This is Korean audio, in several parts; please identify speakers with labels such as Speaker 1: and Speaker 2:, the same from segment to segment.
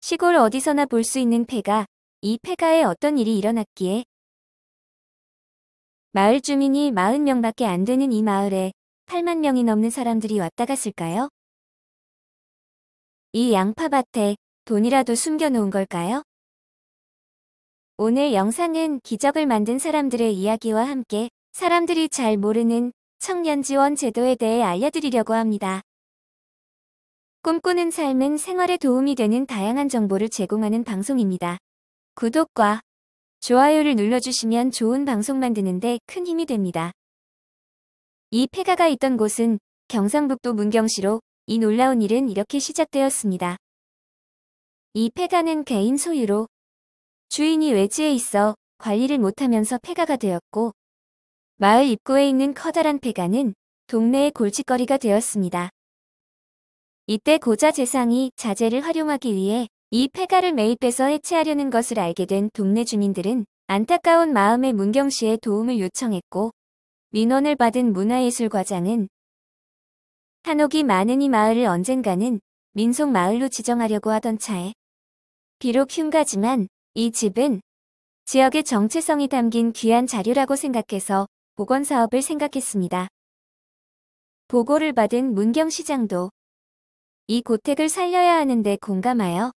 Speaker 1: 시골 어디서나 볼 수 있는 폐가, 이 폐가에 어떤 일이 일어났기에 마을 주민이 40명밖에 안 되는 이 마을에 8만 명이 넘는 사람들이 왔다 갔을까요? 이 양파밭에 돈이라도 숨겨놓은 걸까요? 오늘 영상은 기적을 만든 사람들의 이야기와 함께 사람들이 잘 모르는 청년 지원 제도에 대해 알려드리려고 합니다. 꿈꾸는 삶은 생활에 도움이 되는 다양한 정보를 제공하는 방송입니다. 구독과 좋아요를 눌러주시면 좋은 방송 만드는데 큰 힘이 됩니다. 이 폐가가 있던 곳은 경상북도 문경시로 이 놀라운 일은 이렇게 시작되었습니다. 이 폐가는 개인 소유로 주인이 외지에 있어 관리를 못하면서 폐가가 되었고 마을 입구에 있는 커다란 폐가는 동네의 골칫거리가 되었습니다. 이때 고자 재상이 자재를 활용하기 위해 이 폐가를 매입해서 해체하려는 것을 알게 된 동네 주민들은 안타까운 마음에 문경시에 도움을 요청했고 민원을 받은 문화예술과장은 한옥이 많은 이 마을을 언젠가는 민속마을로 지정하려고 하던 차에 비록 흉가지만 이 집은 지역의 정체성이 담긴 귀한 자료라고 생각해서 복원사업을 생각했습니다. 보고를 받은 문경시장도 이 고택을 살려야 하는데 공감하여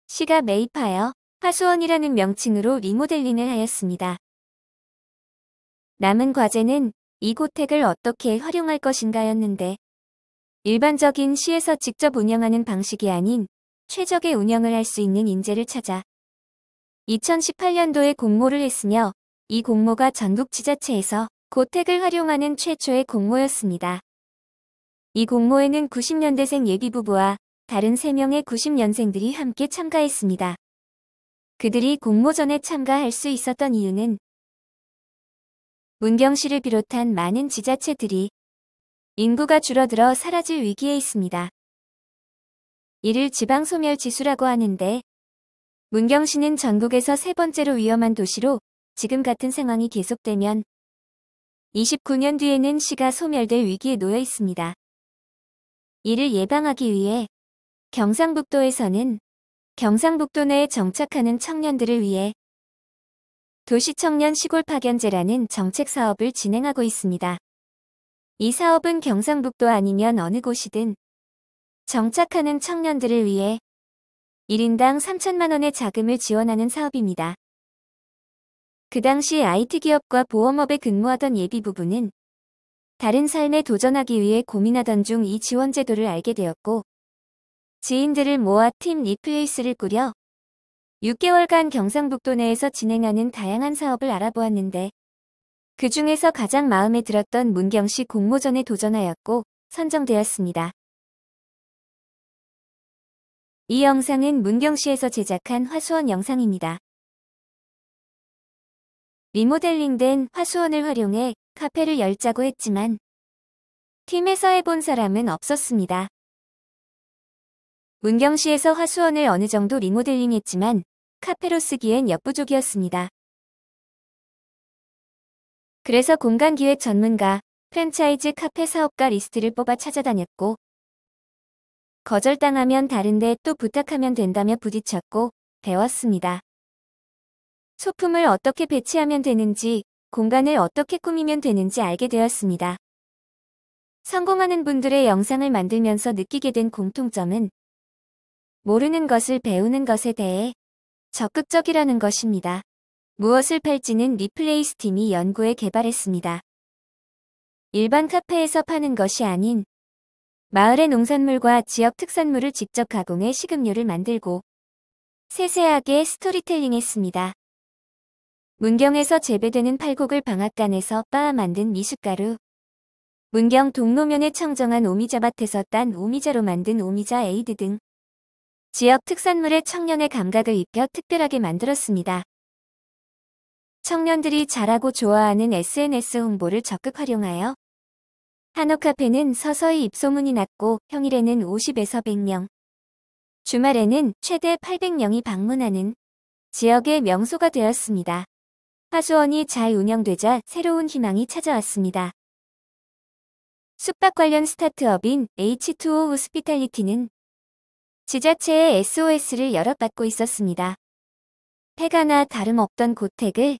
Speaker 1: 시가 매입하여 화수원이라는 명칭으로 리모델링을 하였습니다. 남은 과제는 이 고택을 어떻게 활용할 것인가였는데 일반적인 시에서 직접 운영하는 방식이 아닌 최적의 운영을 할 수 있는 인재를 찾아 2018년도에 공모를 했으며 이 공모가 전국 지자체에서 고택을 활용하는 최초의 공모였습니다. 이 공모에는 90년대생 예비부부와 다른 3명의 90년생들이 함께 참가했습니다. 그들이 공모전에 참가할 수 있었던 이유는 문경시를 비롯한 많은 지자체들이 인구가 줄어들어 사라질 위기에 있습니다. 이를 지방소멸지수라고 하는데 문경시는 전국에서 3번째로 위험한 도시로 지금 같은 상황이 계속되면 29년 뒤에는 시가 소멸될 위기에 놓여 있습니다. 이를 예방하기 위해 경상북도에서는 경상북도 내에 정착하는 청년들을 위해 도시청년 시골 파견제라는 정책 사업을 진행하고 있습니다. 이 사업은 경상북도 아니면 어느 곳이든 정착하는 청년들을 위해 1인당 3천만 원의 자금을 지원하는 사업입니다. 그 당시 IT 기업과 보험업에 근무하던 예비부부는 다른 삶에 도전하기 위해 고민하던 중 이 지원 제도를 알게 되었고 지인들을 모아 팀 리플레이스를 꾸려 6개월간 경상북도 내에서 진행하는 다양한 사업을 알아보았는데 그 중에서 가장 마음에 들었던 문경시 공모전에 도전하였고 선정되었습니다. 이 영상은 문경시에서 제작한 화수원 영상입니다. 리모델링된 화수원을 활용해 카페를 열자고 했지만 팀에서 해본 사람은 없었습니다. 문경시에서 화수원을 어느 정도 리모델링했지만 카페로 쓰기엔 역부족이었습니다. 그래서 공간기획 전문가, 프랜차이즈 카페 사업가 리스트를 뽑아 찾아다녔고 거절당하면 다른데 또 부탁하면 된다며 부딪혔고 배웠습니다. 소품을 어떻게 배치하면 되는지, 공간을 어떻게 꾸미면 되는지 알게 되었습니다. 성공하는 분들의 영상을 만들면서 느끼게 된 공통점은 모르는 것을 배우는 것에 대해 적극적이라는 것입니다. 무엇을 팔지는 리플레이스 팀이 연구해 개발했습니다. 일반 카페에서 파는 것이 아닌 마을의 농산물과 지역 특산물을 직접 가공해 식음료를 만들고 세세하게 스토리텔링했습니다. 문경에서 재배되는 팔곡을 방앗간에서 빻아 만든 미숫가루, 문경 동로면에 청정한 오미자밭에서 딴 오미자로 만든 오미자 에이드 등 지역 특산물에 청년의 감각을 입혀 특별하게 만들었습니다. 청년들이 잘하고 좋아하는 SNS 홍보를 적극 활용하여 한옥카페는 서서히 입소문이 났고 평일에는 50에서 100명, 주말에는 최대 800명이 방문하는 지역의 명소가 되었습니다. 화수원이 잘 운영되자 새로운 희망이 찾아왔습니다. 숙박 관련 스타트업인 H2O 호스피탈리티는 지자체의 SOS를 여럿 받고 있었습니다. 폐가나 다름없던 고택을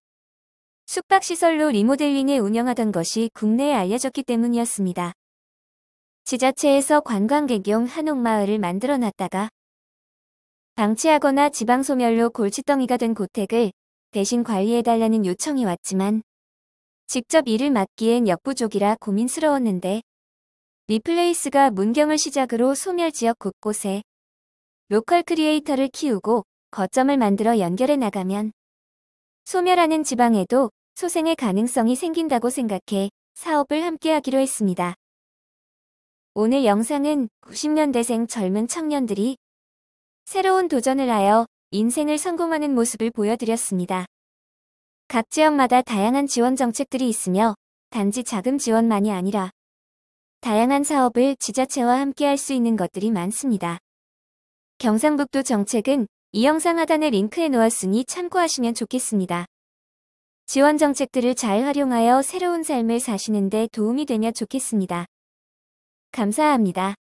Speaker 1: 숙박시설로 리모델링해 운영하던 것이 국내에 알려졌기 때문이었습니다. 지자체에서 관광객용 한옥마을을 만들어놨다가 방치하거나 지방소멸로 골칫덩이가 된 고택을 대신 관리해달라는 요청이 왔지만 직접 일을 맡기엔 역부족이라 고민스러웠는데 리플레이스가 문경을 시작으로 소멸지역 곳곳에 로컬 크리에이터를 키우고 거점을 만들어 연결해 나가면 소멸하는 지방에도 소생의 가능성이 생긴다고 생각해 사업을 함께하기로 했습니다. 오늘 영상은 90년대생 젊은 청년들이 새로운 도전을 하여 인생을 성공하는 모습을 보여드렸습니다. 각 지역마다 다양한 지원 정책들이 있으며 단지 자금 지원만이 아니라 다양한 사업을 지자체와 함께 할 수 있는 것들이 많습니다. 경상북도 정책은 이 영상 하단에 링크해 놓았으니 참고하시면 좋겠습니다. 지원 정책들을 잘 활용하여 새로운 삶을 사시는 데 도움이 되면 좋겠습니다. 감사합니다.